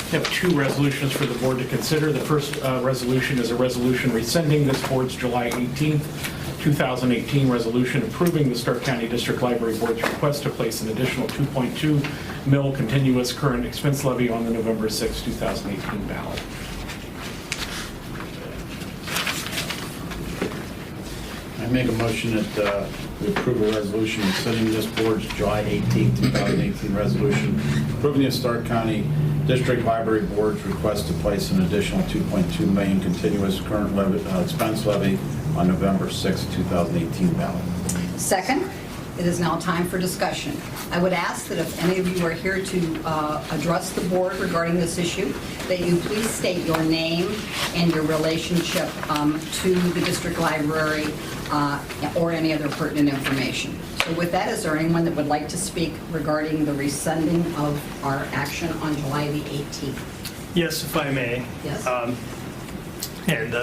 We have two resolutions for the board to consider. The first resolution is a resolution rescinding this board's July 18th, 2018 resolution approving the Stark County District Library Board's request to place an additional 2.2 mil continuous current expense levy on the November 6, 2018 ballot. I make a motion that we approve a resolution rescinding this board's July 18, 2018 resolution approving the Stark County District Library Board's request to place an additional 2.2 million continuous current expense levy on November 6, 2018 ballot. Second, it is now time for discussion. I would ask that if any of you are here to address the board regarding this issue, that you please state your name and your relationship to the district library or any other pertinent information. So with that, is there anyone that would like to speak regarding the rescinding of our action on July the 18th? Yes, if I may. Yes.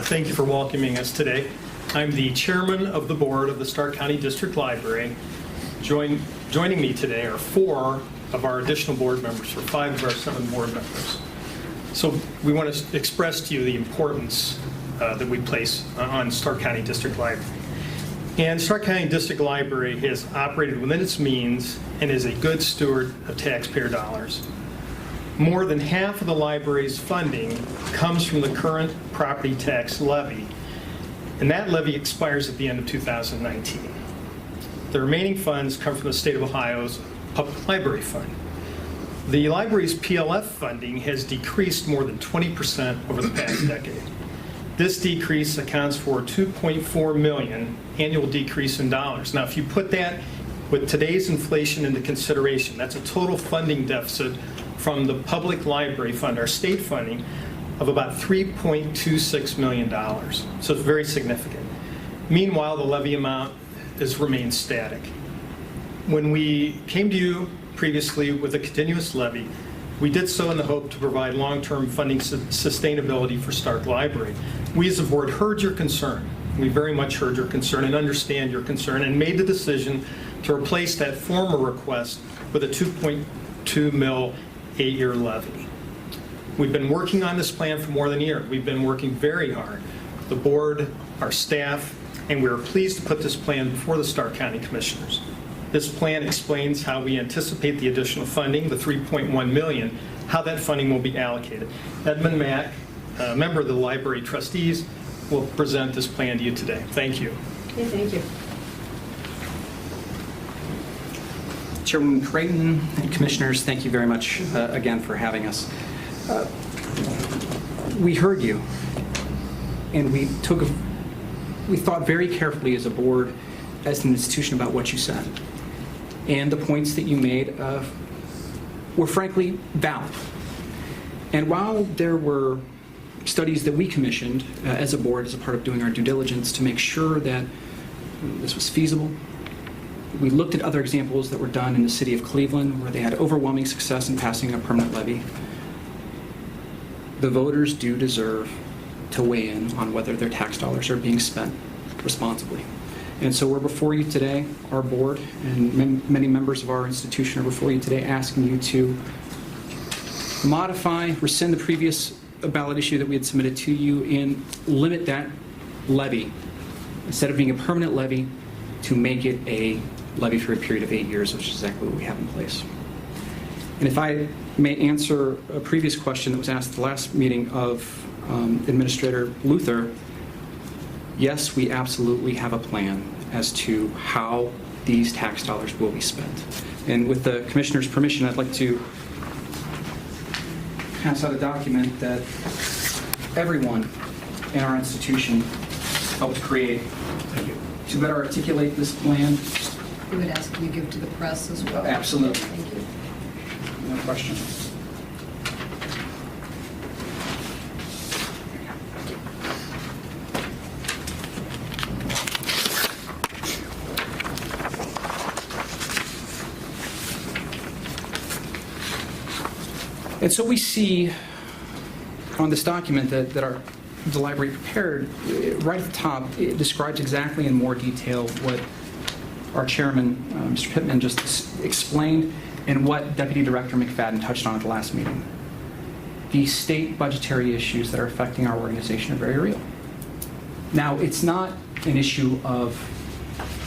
Thank you for welcoming us today. I'm the chairman of the board of the Stark County District Library. Joining me today are 4 of our additional board members, or 5 of our 7 board members. So we want to express to you the importance that we place on Stark County District Library. And Stark County District Library has operated within its means and is a good steward of taxpayer dollars. More than half of the library's funding comes from the current property tax levy, and that levy expires at the end of 2019. The remaining funds come from the state of Ohio's Public Library Fund. The library's PLF funding has decreased more than 20% over the past decade. This decrease accounts for $2.4 million annual decrease in dollars. Now, if you put that with today's inflation into consideration, that's a total funding deficit from the Public Library Fund, our state funding, of about $3.26 million. So it's very significant. Meanwhile, the levy amount has remained static. When we came to you previously with a continuous levy, we did so in the hope to provide long-term funding sustainability for Stark Library. We as a board heard your concern. We very much heard your concern and understand your concern, and made the decision to replace that former request with a 2.2 mil 8-year levy. We've been working on this plan for more than a year. We've been working very hard. The board, our staff, and we are pleased to put this plan before the Stark County Commissioners. This plan explains how we anticipate the additional funding, the $3.1 million, how that funding will be allocated. Edmund Mack, a member of the library trustees, will present this plan to you today. Thank you. Okay, thank you. Chairwoman Creighton and Commissioners, thank you very much again for having us. We heard you, and we thought very carefully as a board, as an institution, about what you said. And the points that you made were frankly valid. And while there were studies that we commissioned as a board, as a part of doing our due diligence to make sure that this was feasible, we looked at other examples that were done in the city of Cleveland where they had overwhelming success in passing a permanent levy. The voters do deserve to weigh in on whether their tax dollars are being spent responsibly. And so we're before you today, our board, and many members of our institution are before you today asking you to modify, rescind the previous ballot issue that we had submitted to you, and limit that levy, instead of being a permanent levy, to make it a levy for a period of 8 years, which is exactly what we have in place. And if I may answer a previous question that was asked at the last meeting of Administrator Luther, yes, we absolutely have a plan as to how these tax dollars will be spent. And with the Commissioner's permission, I'd like to pass out a document that everyone in our institution helped create to better articulate this plan. We would ask you to give to the press as well. Absolutely. Thank you. No question. And so we see on this document that the library prepared, right at the top, it describes exactly in more detail what our chairman, Mr. Pittman, just explained, and what Deputy Director McFadden touched on at the last meeting. the state budgetary issues that are affecting our organization are very real. Now, it's not an issue of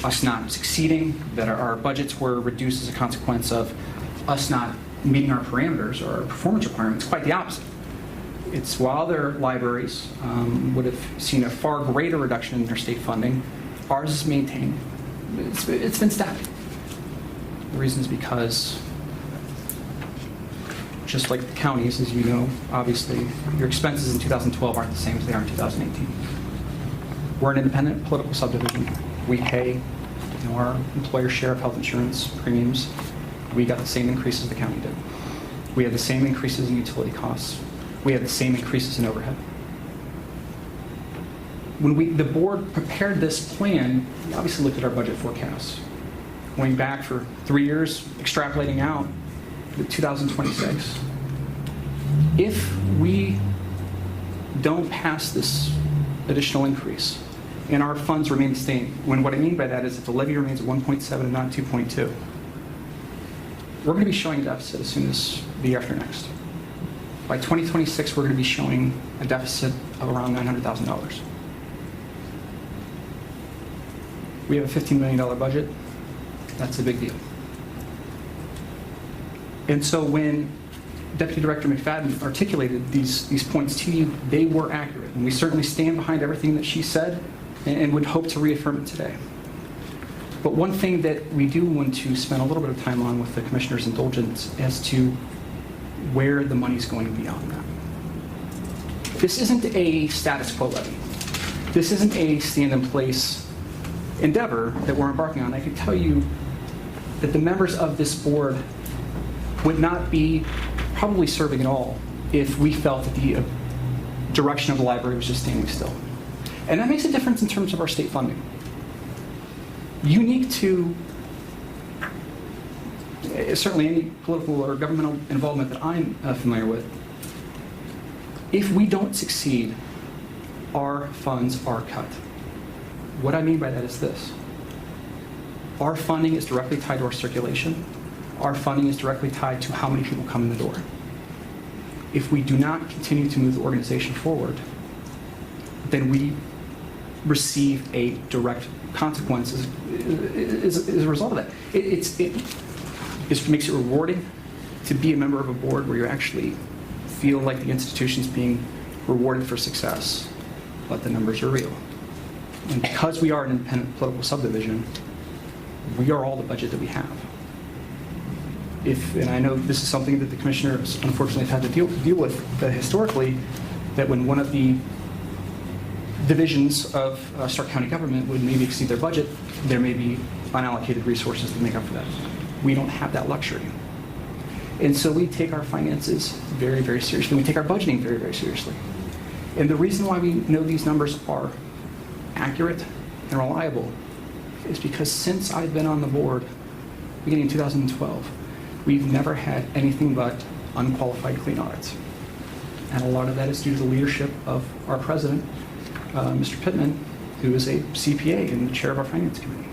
us not succeeding, that our budgets were reduced as a consequence of us not meeting our parameters or our performance requirements. Quite the opposite. It's while other libraries would have seen a far greater reduction in their state funding, ours is maintained. It's been static. The reason is because, just like the counties, as you know, obviously, your expenses in 2012 aren't the same as they are in 2018. We're an independent political subdivision. We pay our employer share of health insurance premiums. We got the same increases the county did. We had the same increases in utility costs. We had the same increases in overhead. When the board prepared this plan, we obviously looked at our budget forecasts. Going back for 3 years, extrapolating out to 2026. If we don't pass this additional increase and our funds remain the same, what I mean by that is if the levy remains at 1.7 and not 2.2, we're going to be showing a deficit as soon as the year after next. By 2026, we're going to be showing a deficit of around $900,000. We have a $15 million budget. That's a big deal. And so when Deputy Director McFadden articulated these points to you, they were accurate. And we certainly stand behind everything that she said and would hope to reaffirm it today. But one thing that we do want to spend a little bit of time on with the Commissioner's indulgence as to where the money's going beyond that. This isn't a status quo levy. This isn't a stand-in-place endeavor that we're embarking on. I can tell you that the members of this board would not be probably serving at all if we felt that the direction of the library was just standing still. And that makes a difference in terms of our state funding. Unique to certainly any political or governmental involvement that I'm familiar with, if we don't succeed, our funds are cut. What I mean by that is this. Our funding is directly tied to our circulation. Our funding is directly tied to how many people come in the door. If we do not continue to move the organization forward, then we receive a direct consequence as a result of that. It makes it rewarding to be a member of a board where you actually feel like the institution's being rewarded for success, but the numbers are real. And because we are an independent political subdivision, we are all the budget that we have. And I know this is something that the commissioners unfortunately have had to deal with historically, that when one of the divisions of Stark County government would maybe exceed their budget, there may be unallocated resources to make up for that. We don't have that luxury. And so we take our finances very, very seriously. We take our budgeting very, very seriously. And the reason why we know these numbers are accurate and reliable is because since I've been on the board, beginning in 2012, we've never had anything but unqualified clean audits. And a lot of that is due to the leadership of our president, Mr. Pittman, who is a CPA and the chair of our finance committee.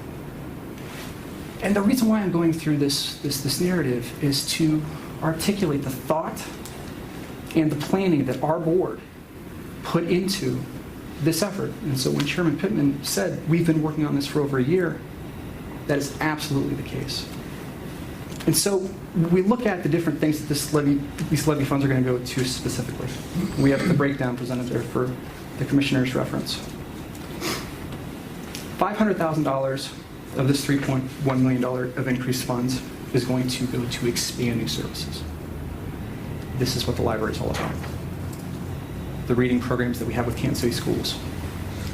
And the reason why I'm going through this narrative is to articulate the thought and the planning that our board put into this effort. And so when Chairman Pittman said, we've been working on this for over a year, that is absolutely the case. And so we look at the different things that these levy funds are going to go to specifically. We have the breakdown presented there for the commissioner's reference. $500,000 of this $3.1 million of increased funds is going to go to expanding services. This is what the library is all about. The reading programs that we have with Kansas City schools,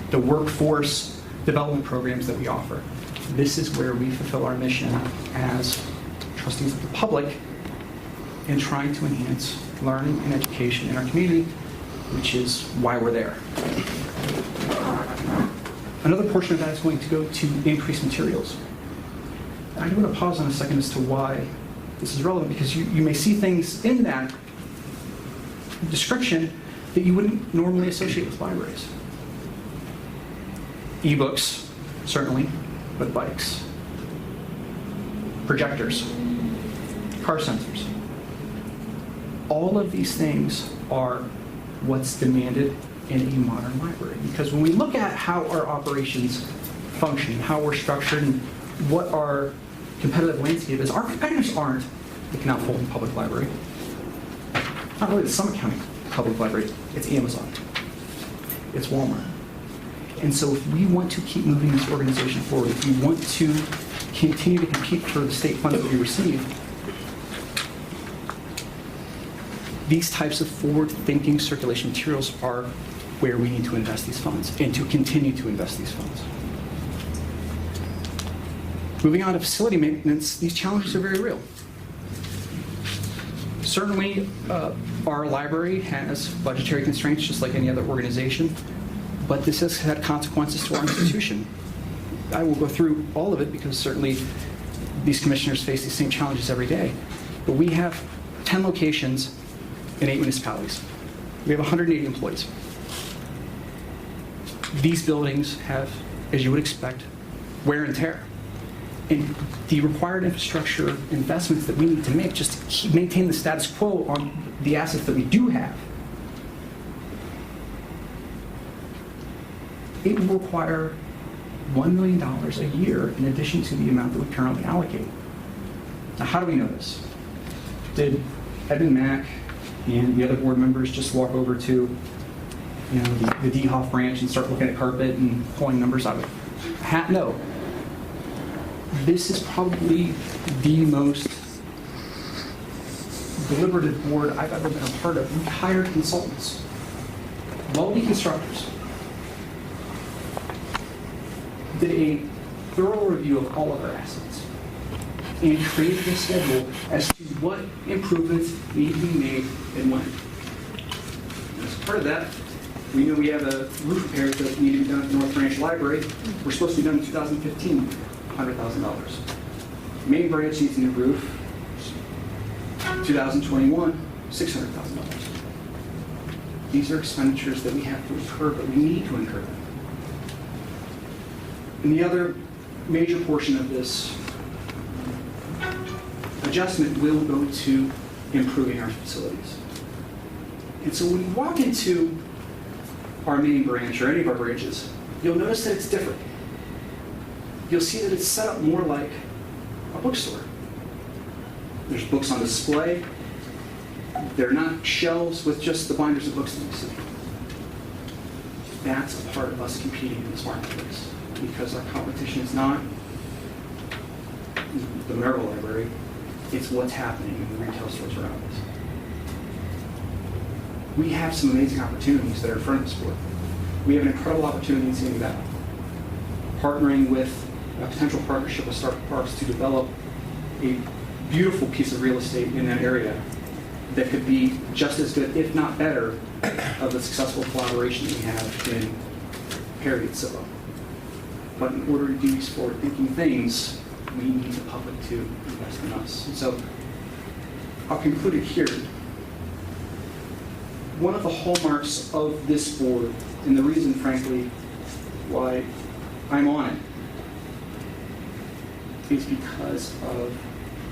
the workforce development programs that we offer. This is where we fulfill our mission as trustees of the public in trying to enhance learning and education in our community, which is why we're there. Another portion of that is going to go to increased materials. I do want to pause on a second as to why this is relevant, because you may see things in that description that you wouldn't normally associate with libraries. E-books, certainly, but bikes, projectors, car sensors, All of these things are what's demanded in a modern library. Because when we look at how our operations function, how we're structured, and what our competitive landscape is, our competitors aren't the Canal Fulton Public Library. Not really the Summit County Public Library. It's Amazon. It's Walmart. And so if we want to keep moving this organization forward, if we want to continue to compete for the state funds that we receive, these types of forward-thinking circulation materials are where we need to invest these funds and to continue to invest these funds. Moving on to facility maintenance, these challenges are very real. Certainly, our library has budgetary constraints just like any other organization, but this has had consequences to our institution. I will go through all of it because certainly these commissioners face these same challenges every day. But we have 10 locations in 8 municipalities. We have 180 employees. These buildings have, as you would expect, wear and tear. And the required infrastructure investments that we need to make just to maintain the status quo on the assets that we do have, it will require $1 million a year in addition to the amount that we currently allocate. Now, how do we know this? Did Edmund Mack and the other board members just walk over to the DeHoff branch and start looking at carpet and pulling numbers out of a hat? No. This is probably the most deliberative board I've ever been a part of. We hired consultants, wealthy constructors, did a thorough review of all of our assets, and created a schedule as to what improvements need to be made and when. And as part of that, we knew we have a roof repairs that need to be done at the North Branch Library. We're supposed to be done in 2015, $100,000. Main branch needs a new roof. 2021, $600,000. These are expenditures that we have to incur, but we need to incur them. And the other major portion of this adjustment will go to improving our facilities. And so when you walk into our main branch or any of our branches, you'll notice that it's different. You'll see that it's set up more like a bookstore. There's books on display. They're not shelves with just the binders of books that you see. That's a part of us competing in this marketplace, because our competition is not the Merrill Library, it's what's happening in the retail stores around us. We have some amazing opportunities that are in front of us for. We have an incredible opportunity in Sandy Valley, partnering with a potential partnership with Stark Parks to develop a beautiful piece of real estate in that area that could be just as good, if not better, of the successful collaboration that we have in Perry and Silla. But in order to do these forward-thinking things, we need the public to invest in us. And so I'll conclude it here. One of the hallmarks of this board, and the reason, frankly, why I'm on it, is because of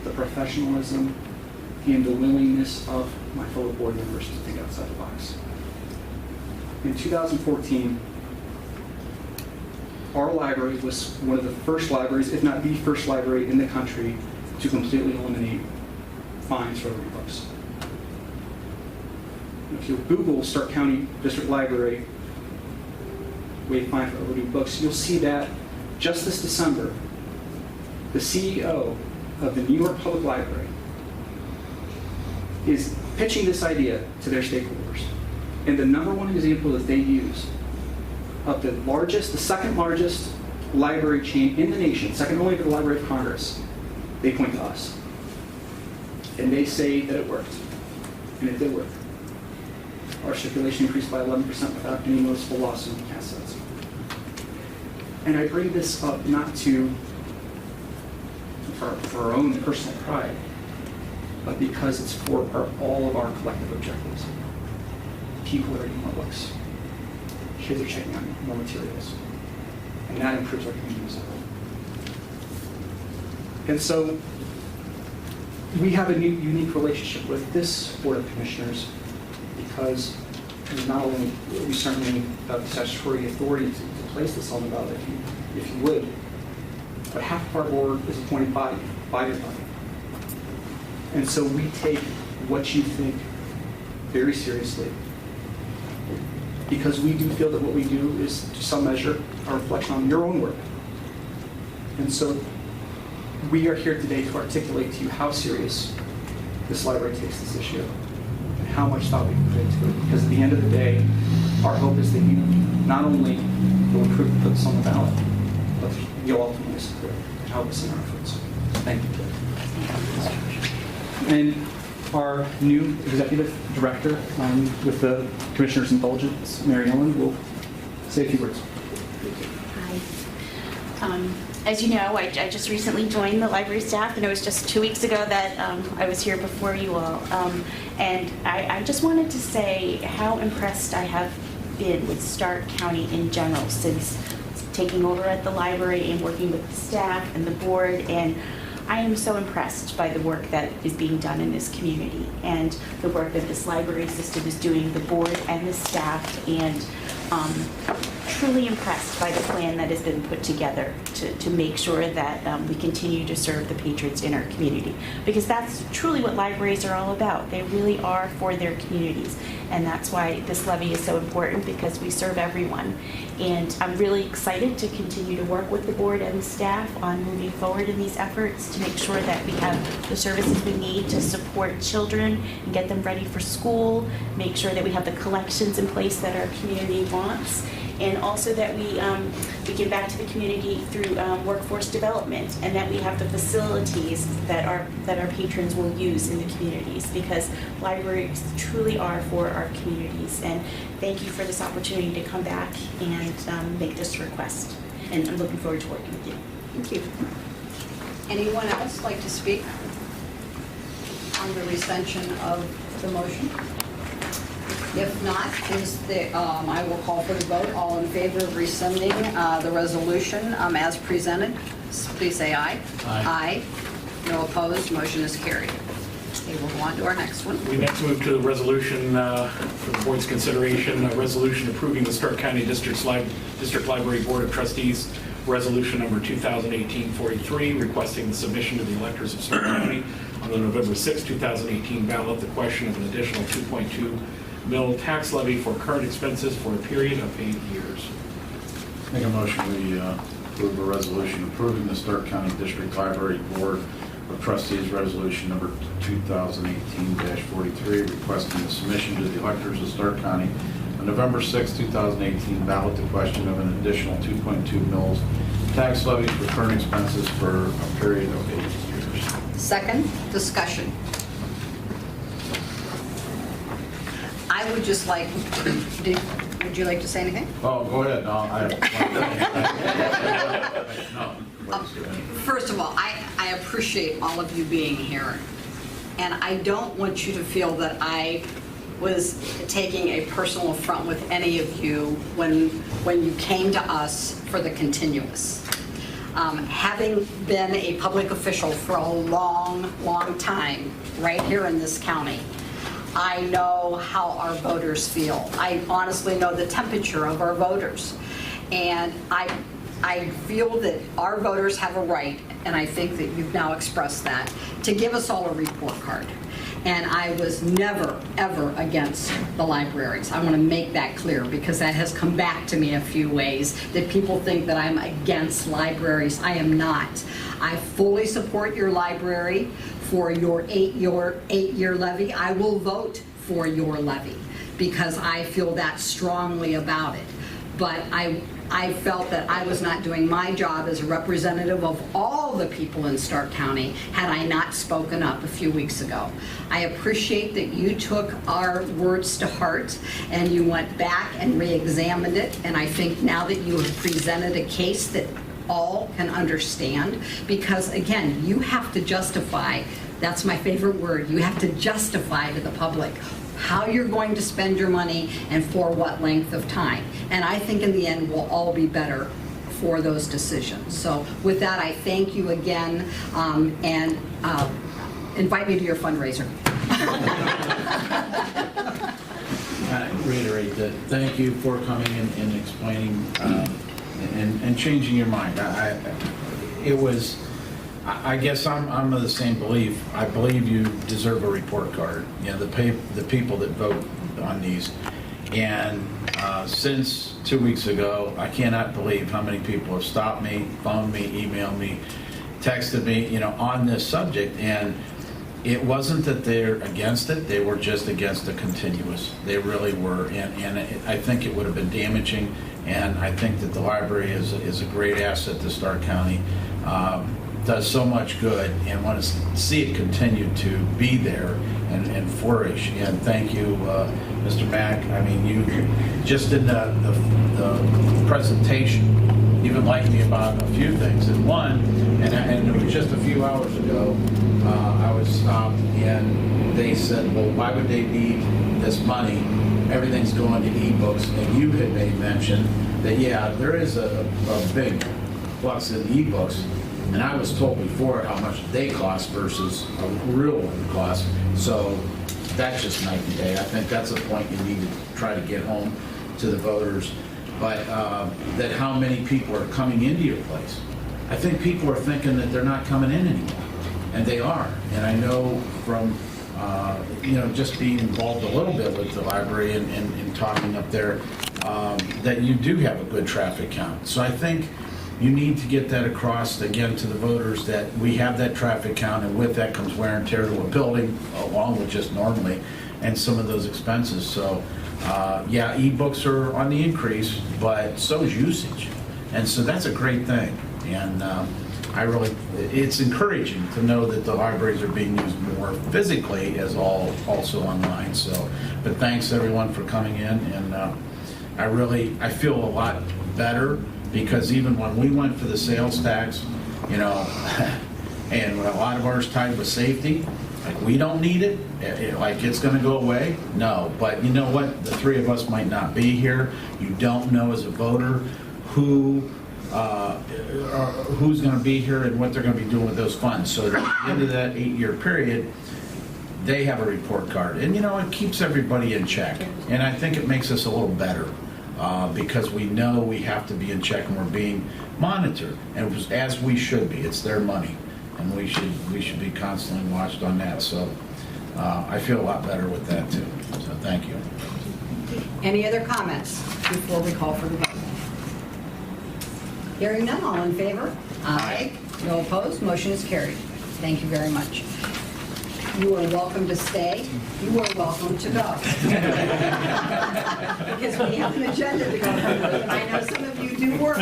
the professionalism and the willingness of my fellow board members to think outside the box. In 2014, our library was one of the first libraries, if not the first library in the country, to completely eliminate fines for overdue books. If you Google Stark County District Library waive fine for overdue books, you'll see that just this December, the CEO of the New York Public Library is pitching this idea to their stakeholders. And the number one example that they use of the second largest library chain in the nation, second only to the Library of Congress, they point to us. And they say that it worked. And it did work. Our circulation increased by 11% without any noticeable loss in assets. And I bring this up not for our own personal pride, but because it's for all of our collective objectives. People are reading more books. Kids are checking out more materials. And that improves our community as a whole. And so we have a unique relationship with this Board of Commissioners because not only we certainly have the statutory authority to place this on the ballot if you would, but half of our board is appointed by your body. And so we take what you think very seriously because we do feel that what we do is, to some measure, a reflection on your own work. And so we are here today to articulate to you how serious this library takes this issue and how much thought we put into it. Because at the end of the day, our hope is that you not only will approve and put this on the ballot, but you'll ultimately support it and help us in our efforts. Thank you. And our new executive director, with the Commissioner's indulgence, Mary Ellen, will say a few words. Hi. As you know, I just recently joined the library staff, and it was just 2 weeks ago that I was here before you all. And I just wanted to say how impressed I have been with Stark County in general since taking over at the library and working with the staff and the board. And I am so impressed by the work that is being done in this community and the work that this library system is doing, the board and the staff, and truly impressed by the plan that has been put together to make sure that we continue to serve the patrons in our community. Because that's truly what libraries are all about. They really are for their communities. And that's why this levy is so important, because we serve everyone. And I'm really excited to continue to work with the board and the staff on moving forward in these efforts to make sure that we have the services we need to support children and get them ready for school, make sure that we have the collections in place that our community wants, and also that we give back to the community through workforce development, and that we have the facilities that our patrons will use in the communities, because libraries truly are for our communities. And thank you for this opportunity to come back and make this request. And I'm looking forward to working with you. Thank you. Anyone else like to speak on the recension of the motion? If not, I will call for the vote. All in favor of rescinding the resolution as presented, please say aye. Aye. No opposed. Motion is carried. Okay, we'll go on to our next one. We next move to the resolution for the board's consideration, a resolution approving the Stark County District Library Board of Trustees resolution number 2018-43, requesting the submission to the electors of Stark County on the November 6, 2018 ballot the question of an additional 2.2 mil tax levy for current expenses for a period of 8 years. Make a motion we approve a resolution approving the Stark County District Library Board of Trustees resolution number 2018-43, requesting the submission to the electors of Stark County on November 6, 2018 ballot the question of an additional 2.2 mils tax levy for current expenses for a period of 8 years. Second, discussion. I would just like, would you like to say anything? Oh, go ahead. No. First of all, I appreciate all of you being here. And I don't want you to feel that I was taking a personal affront with any of you when you came to us for the continuous. Having been a public official for a long, long time right here in this county, I know how our voters feel. I honestly know the temperature of our voters. And I feel that our voters have a right, and I think that you've now expressed that, to give us all a report card. And I was never, ever against the libraries. I want to make that clear, because that has come back to me a few ways, that people think that I'm against libraries. I am not. I fully support your library for your eight-year levy. I will vote for your levy because I feel that strongly about it. But I felt that I was not doing my job as a representative of all the people in Stark County had I not spoken up a few weeks ago. I appreciate that you took our words to heart and you went back and re-examined it, and I think now that you have presented a case that all can understand, because again, you have to justify, that's my favorite word, you have to justify to the public how you're going to spend your money and for what length of time. And I think in the end we'll all be better for those decisions. So with that, I thank you again, and invite me to your fundraiser. I reiterate that, thank you for coming in and explaining and changing your mind. I guess I'm of the same belief. I believe you deserve a report card. You know, the people that vote on these. And since 2 weeks ago, I cannot believe how many people have stopped me, phoned me, emailed me, texted me, you know, on this subject. And it wasn't that they're against it, they were just against the continuous. They really were, and I think it would have been damaging, and I think that the library is a great asset to Stark County. Does so much good, and want to see it continue to be there and flourish. And thank you, Mr. Mack. I mean, you just in the presentation, even liked me about a few things. And one, and it was just a few hours ago, I was stopped and they said, well, why would they need this money? Everything's going to ebooks. And you had made mention that, yeah, there is a big plus in ebooks. And I was told before how much they cost versus a real one cost. So that's just night and day. I think that's a point you need to try to get home to the voters. But that how many people are coming into your place. I think people are thinking that they're not coming in anymore. And they are. And I know from, just being involved a little bit with the library and talking up there, that you do have a good traffic count. So I think you need to get that across, again, to the voters that we have that traffic count, and with that comes wear and tear to a building, along with just normally, and some of those expenses. So, yeah, ebooks are on the increase, but so is usage. And so that's a great thing. And it's encouraging to know that the libraries are being used more physically as also online. So, but thanks everyone for coming in, and I feel a lot better. Because even when we went for the sales tax, and a lot of ours tied with safety, like we don't need it, like it's going to go away. No, but you know what? The three of us might not be here. You don't know as a voter who's going to be here and what they're going to be doing with those funds. So at the end of that 8-year period, they have a report card, and it keeps everybody in check. And I think it makes us a little better. Because we know we have to be in check and we're being monitored, and as we should be. It's their money, and we should be constantly watched on that. So I feel a lot better with that too. So thank you. Any other comments before we call for the vote? Hearing none, all in favor? Aye. No opposed? Motion is carried. Thank you very much. You are welcome to stay. You are welcome to go. Because we have an agenda to go through, and I know some of you do work.